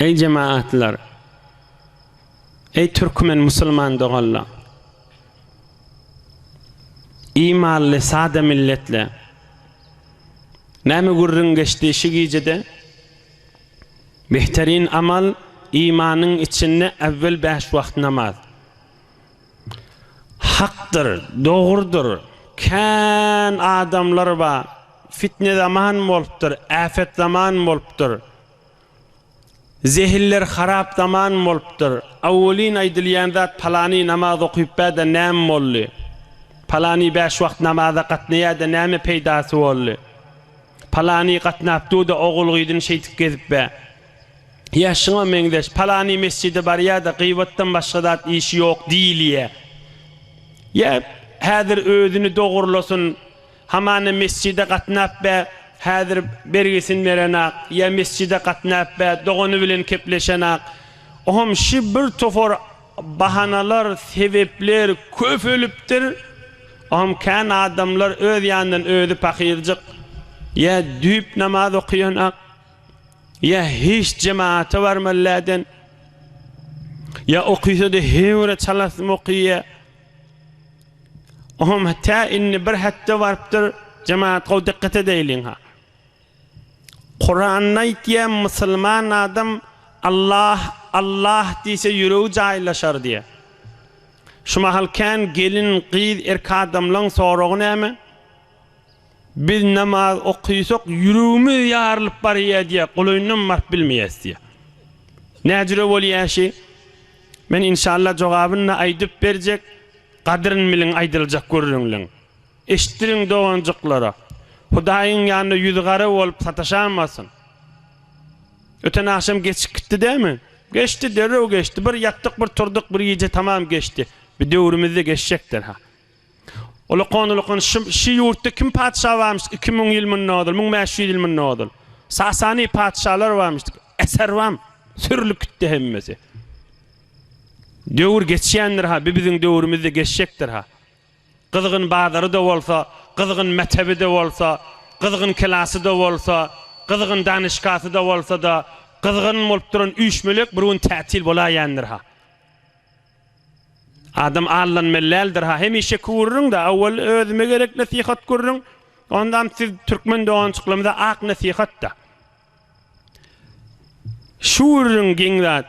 Ey cemaatler, ey Türkmen Müslüman doğallar, imanlı sade milletle, näme gurrun geçti işi giycede, behterin amal imanın içinde evvel 5 vakit namaz. Haktır, doğrudur. Kän adamlar var. Fitne zaman bolupdur, afet zaman bolupdur. Zehirler harap zaman bolupdur. Awwalin aýdylýan zat palani namaz okyp bäde näme boldy? Palani 5 wagt namaza gatnaýada näme peýdasy boldy? Palani gatnapdy da oğul gydyn şeýtip gezip bä. Ýaşyňa meňdeş palani mescide barýada gıybetden başga zat işi ýok diýilýär. Ya häzir özüni dogurlasun, hamany mescide gatnap bä, häzir bergisin berenak, ya mescide gatnap bä, dogany bilen kepleşenak. Oham şi bir tofor bahanalar, sebepler köpölüpdir. Oham kän adamlar öz ýandan özü pakyrjyk, ya düýp namaz okyanak, ya hiç cemaate barmalladan, ya okuysa-da hewre çalasym okýa. Ohum hatta inni bir hatta varıptır cemaat gaw dikkat edeýin ha. Kur'an'da aýtýan musulman adam Allah Allah diýse ýüregi jaýlaşar diye. Şuma halkan gelin gyz erk adamlaryň soragy näme? Biz namaz okuysak ýüregimiz ýarylyp barýar diye gulaýyndan barp bilmeýäs diye. Näjire bolýaşy? Men inşallah jogabyny aýdyp berjek. Kadrin bilen aýdyljak görüňler. Eşitdirin doganjyklara. Hudaýyň ýanynda ýüzgara bolup sataşamasyn. Öten akşam geçip gitdi dämi? Geçti, derrew geçti. Bir ýatdyk, bir turdyk, bir ýeje tamam geçti. Bir döwrümizde geçecekdir ha. Ola konulukun şi ýurtda kim padşah varmış? 2000 ýyl mundadyl, 1500 ýyl mundadyl. Sasani padşahlar varmış. Eser vam, sürlük gitdi hemmesi. Döwür geçýändir ha, biziň döwrümizde geçecekdir ha. Gyzgyn bazary da bolsa, gyzgyn mektebi de bolsa, gyzgyn klasy da bolsa, gyzgyn danışgasy da bolsa da, gyzgyn bolup duran üýşmelek bir gün tätil bolaýandyr ha. Adam allanmellerdir ha. Hemişe kurrun da awwal özüme gerek nasihat kurrun. Ondan siz Türkmen dogançyklarymyzda ak nasihat da. Şurrun giňzat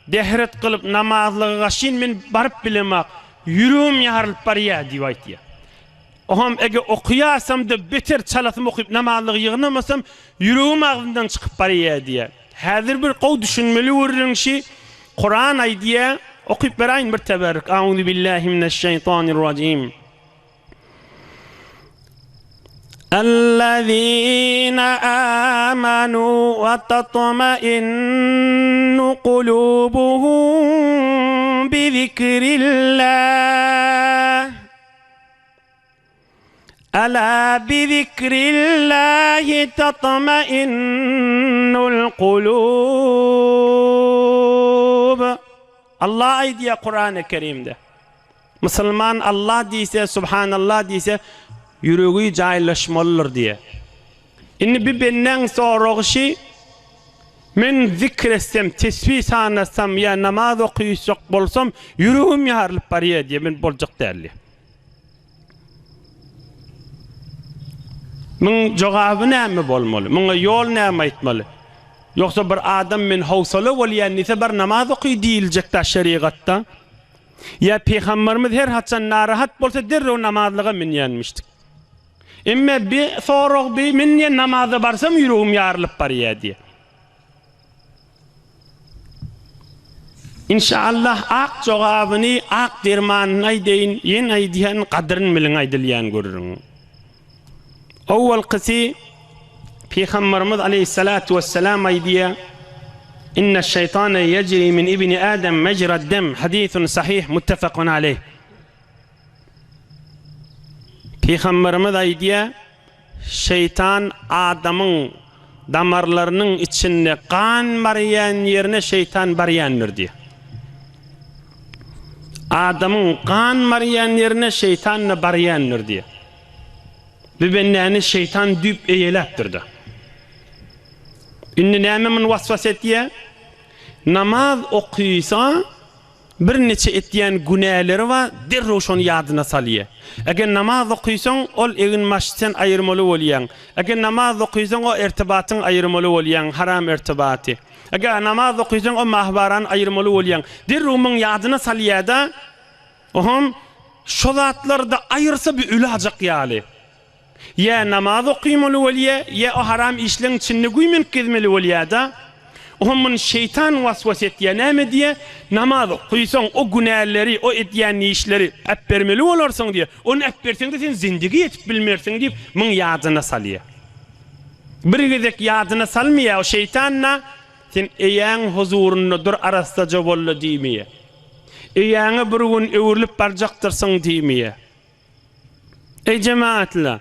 dehret kılıp namazlığı gaşin men barıp bilemek yürüğüm ýarylyp barýar diýip aýtdy. Oham ege okuýasam da beter çalasym okyp namazlygy ýygnamasam yürüğüm agzyndan çykyp barýar diýe. Häzir bir gow düşünmeli wurrun şi Kur'an aýdýa okyp beraýyn bir teberrük. Auzu billahi mineşşeytanirracim. الذين آمنوا وتطمئن قلوبهم بذكر الله ألا بذكر الله تطمئن القلوب. Allah aýdýar Kur'an-ı Kerimde. Müslüman Allah diýse, subhanallah diýse ýüregi jaýlaşmalydyr diye. Inni bir benden soragy men zikretsem, tesbih sanasam ya namaz okuysak bolsam ýüregim ýarylyp barýar diye men boljak däli. Men jogaby näme bolmaly? Muňa ýol näme aýtmaly? Ýoksa bir adam men howsala bolýan ise bir namaz okuy diýiljekde şeriatda. Ya Peygamberimiz her haçan narahat bolsa derrew namazlyga minýänmişdik. Emme bir soraq bir men namaza barsam ýüregim ýarylyp barýar diye. İnşallah ak jogabyny, ak dermanyny aýdýyn, ýen aýdýan gadryny bilen aýdylýan görürüň. Awwal qisi Peygamberimiz aleyhissalatu vesselam aýdýar: "İnne şeytane yecri min ibni Adem mecrad dem." Hadisun sahih muttafaqun aleyh. Peygamberimiz aýdýar, şeytan adamyň damarlarynyň içinde kan barýan ýerine şeytan barýandyr diýär. Adamyň kan barýan ýerine şeytan barýandyr diýär. Bibenläni şeytan düp eýeläpdir da. Inni näme men waswas etýär? namaz okuysa bir neçe etdiyen günahları var, derrov şonu yadyna salýar. Eger namaz okuysan, ol egin maşdan ayırmaly bolýan. Eger namaz okuysan, o irtibatyň ayırmaly bolýan, haram irtibaty. Eger namaz okuysan, o mahbaran ayırmaly bolýan. Derrow'un yadyna salýar-da, oham şo zatlarda ayırsa bir ölajak ýaly. Ya namaz okuymaly bolýar, ya o haram işleň içinde güýmen kezmeli bolýar-da. Onun şeytan vasvas etdiye näme diye namaz okuysan o günahları, o etdiyen işleri äpbermeli bolarsyň diye. Onu äpberseň de sen zindigi etip bilmersiň diýip müň ýadyna salýar. Bir gezek ýadyna salmaýar o şeytanna sen eýäň huzurundadyr arasdaja bolla diýmeýär. Eýäňe bir gün öwürlip barjakdyrsyň diýmeýär. Ey cemaatler,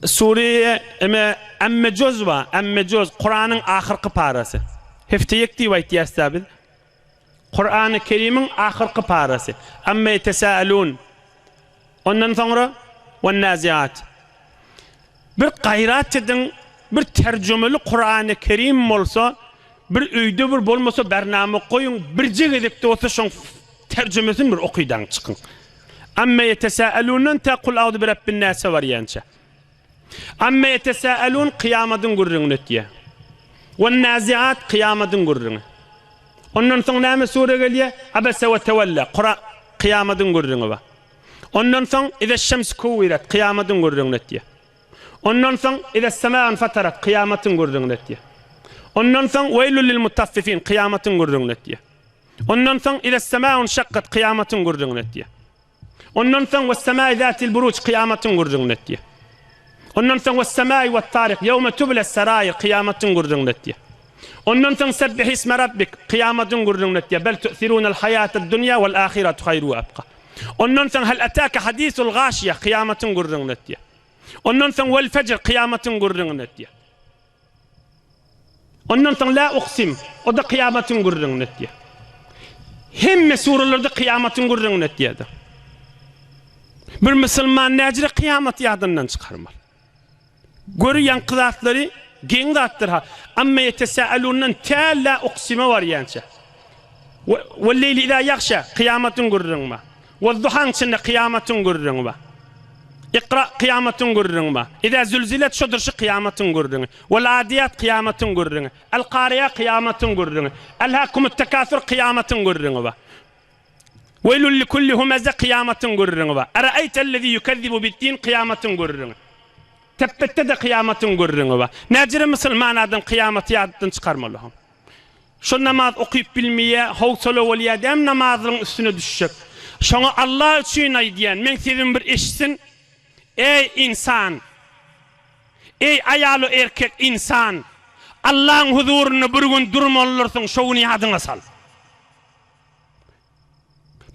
Suriye emme cöz var, emme cöz Kur'an'ın ahirki parası. Hefte yekti vayt yastabil. Kur'an-ı Kerim'in ahirki parası. Emme yetesâelûn. Ondan sonra ve naziat. Bir gayrat edin, bir tercümeli Kur'an-ı Kerim olsa, bir öýde bir bolmasa bername koyun, bir jegedekde olsa şoň tercümesini bir okuydan çıkın. Emme yetesâelûn'dan ta kul a'udhu bi rabbin nas variyança. Amma yetesâelûn kıyamadın gurrun etdiye. Ve naziat kıyamadın gurrun. Ondan sonra näme sure gelýär? Abasa ve tewalla. Kıyamadın gurrun ba. Ondan sonra iza şems kuwirat kıyamadın gurrun etdiye. Ondan sonra iza semaa fatarat kıyamatın gurrun etdiye. Ondan sonra weylul lil mutaffifin kıyamatın gurrun etdiye. Ondan sonra iza semaa şaqqat kıyamatın gurrun etdiye. Ondan sonra ve semaa zatil buruj kıyamatın gurrun etdiye. Ondan sonra was-semâi wat-târiq yevme tubla es-serâir kıyamatın gurrun etdiye. Ondan sonra sebbih isme rabbik kıyamatın gurrun etdiye. Bel tu'thirûnel hayâted-dunya vel-âhiretu hayrun ve abqa. Ondan sonra hal atâke hadîsul gâşiye kıyamatın gurrun etdiye. Ondan sonra vel-fecr kıyamatın gurrun etdiye. Ondan sonra la uqsim o da kıyamatın gurrun etdiye. Hemme surelerde kıyamatın gurrun etdiye. Bir Müslüman näjire kıyamat ýadyndan çykarmaly. Görýän kızatları geň zatdyr ha. Amma yetesâelûndan ta la uqsime var ýança. Ve leyli izâ yaghşa kıyamatın gurrun ba. Ve zuhan içinde kıyamatın gurrun ba. İqra kıyamatın gurrun ba. İzâ zülzilet şodurşy kıyamatın gurrun. Vel adiyat kıyamatın gurrun. El qariya kıyamatın gurrun. Elhâkumut tekâthur kıyamatın gurrun ba. Weylul likulli humaza kıyamatın gurrun ba. Araeytellezî yukezzibu bid-din kıyamatın gurrun. Teppette de kıyamatın gurrun ba. Näjire Müslüman adam kıyamat ýadydan çykarmaly. Şu namaz okuyup bilmeýe, howsala bolýar, dem namazyň üstüne düşjek. Şoňa Allah üçin aýdýan, men sizin bir eşsin. Ey insan, ey ayalı erkek insan, Allah'ın huzuruna bir gün durmalysyň, şoňy ýadyňa sal.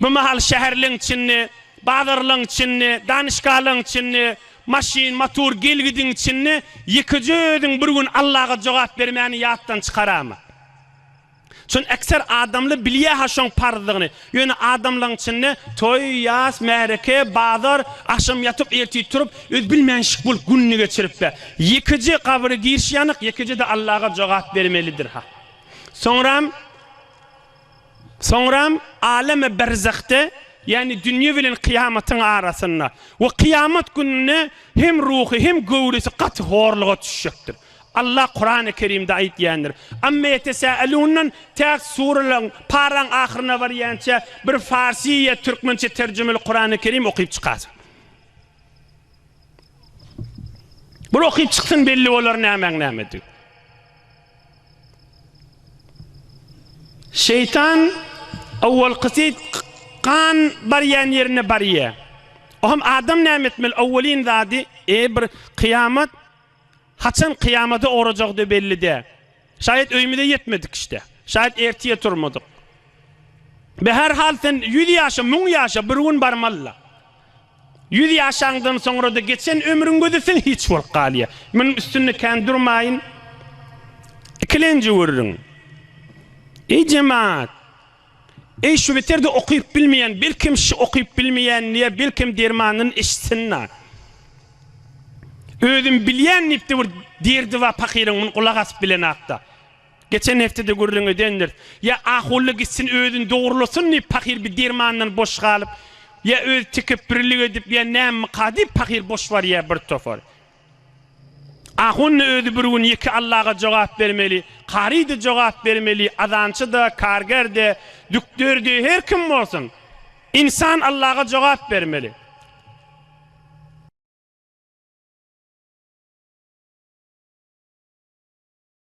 Bu mahal şäherliň içinde, bazarlyň içinde, danışgalyň içinde, maşin, motor, gelgidin içinde, ýekejedin bir gün Allah'a jogap bermäni ýatdan çykaramy. Şon ekser adamly bilýär ha şoň parzygyny. Ýöne adamlaryň içinde toy, ýas, mereke, bazar, akşam ýatyp erti turup öz bilmänşik bolup günni geçirip be. Ýekeje kabry girşýanyk, ýekeje de Allah'a jogap bermelidir ha. Soňram aleme berzakte yani dünya bilen kıyamatın arasında ve kıyamet gününe hem ruhu hem gövdesi kat horluğa düşecektir. Allah Kur'an-ı Kerim'de aytýandyr. Amma yetesâelûndan tek surelerin paran ahirine varýança bir Farsiye, Türkmence terjümeli Kur'an-ı Kerim okuyup çykasy. Bir okuyup çıksın belli bolar näme. Şeytan awwal qasid kan baryan yerine barýar. Oham adam näme etmeli? Awwalin zady bir kıyamet haçan kıyamata oracakdı belli de. Şayet öýmede yetmedik işte. Şayet ertiye turmadyk. Be her hal sen 100 ýaşa, 1000 ýaşa bir gün barmalla. 100 ýaşaňdan soňra da geçen ömrüň gözesin hiç bolup galýar. Men üstünde kän durmaýyn. Ikilenji wurrun. Ey cemaat. Ey şu beterde okuyup bilmeyen, bilkim şu okuyup bilmeyen niye bilkim dermanın işsinna. Özüm bilýän nipdi bir derdi we pakirin mun kulak asyp bilen akta. Geçen hafta da görülen dendir. Ya ahullu gitsin ödün doğrulasun ni pakir bir dermandan boş kalıp ya öz tüküppürlük edip ya nem kadip pakir boş var ya bir tofor. Ahun ödü bir gün iki Allah'a cevap vermeli, qari da cevap vermeli, adançı da, karger de, düktör de, her kim olsun. İnsan Allah'a cevap vermeli.